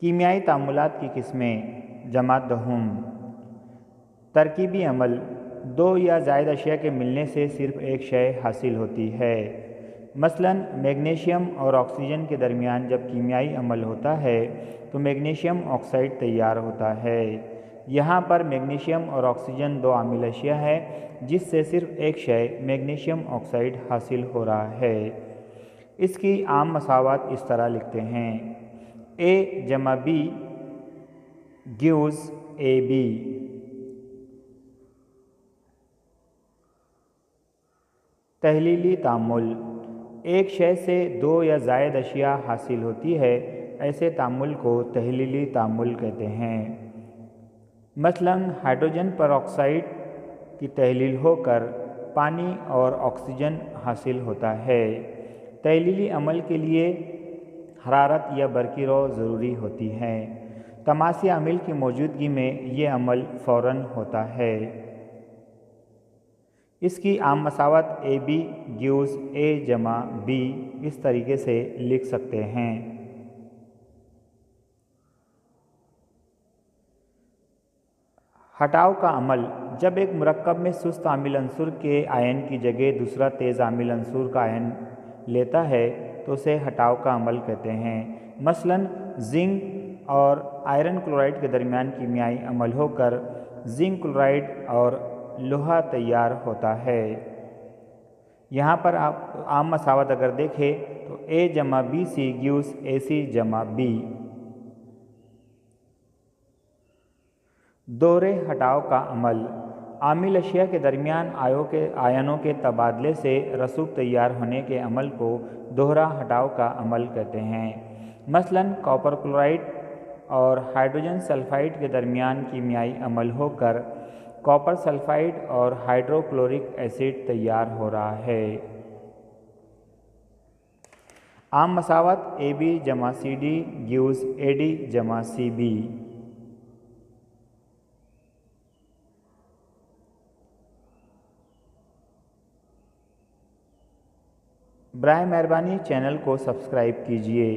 کیمیائی تعاملات کی قسمیں جماعت دہم۔ ترکیبی عمل دو یا زائد اشیاء کے ملنے سے صرف ایک شے حاصل ہوتی ہے۔ مثلاً میگنیشیم اور آکسیجن کے درمیان جب کیمیائی عمل ہوتا ہے تو میگنیشیم آکسائڈ تیار ہوتا ہے۔ یہاں پر میگنیشیم اور آکسیجن دو عامل اشیاء ہے جس سے صرف ایک شے میگنیشیم آکسائڈ حاصل ہو رہا ہے۔ اس کی عام مساوات اس طرح لکھتے ہیں: A جمع B gives AB۔ تحلیلی تعامل: ایک شے سے دو یا زائد اشیاء حاصل ہوتی ہے، ایسے تعامل کو تحلیلی تعامل کہتے ہیں۔ مثلاً ہائیڈروجن پر آکسائڈ کی تحلیل ہو کر پانی اور آکسیجن حاصل ہوتا ہے۔ تحلیلی عمل کے لیے حرارت یا برقی رو ضروری ہوتی ہے۔ تماسی عامل کی موجودگی میں یہ عمل فوراً ہوتا ہے۔ اس کی عام مساوات AB gives A جمع B اس طریقے سے لکھ سکتے ہیں: ہٹاؤ کا عمل: جب ایک مرکب میں سست عامل عنصر کے آئن کی جگہ دوسرا تیز عامل عنصر کا آئن لیتا ہے تو اسے ہٹاؤ کا عمل کہتے ہیں۔ مثلاً زنک اور آئرن کلورائڈ کے درمیان کیمیائی عمل ہو کر زنک کلورائڈ اور لوہا تیار ہوتا ہے۔ یہاں پر آپ عام مساوات اگر دیکھیں تو A جمع BC gives AC جمع B۔ دوہرے ہٹاؤ کا عمل: عامل اشیاء کے درمیان آئنوں کے تبادلے سے رسوب تیار ہونے کے عمل کو دوہرا ہٹاؤ کا عمل کہتے ہیں۔ مثلاً کاپر کلورائڈ اور ہائیڈروجن سلفائڈ کے درمیان کیمیائی عمل ہو کر کاپر سلفائڈ اور ہائیڈرو کلورک ایسڈ تیار ہو رہا ہے۔ عام مساوات AB جمع CD gives AD جمع CB۔ برائے مہربانی چینل کو سبسکرائب کیجیے۔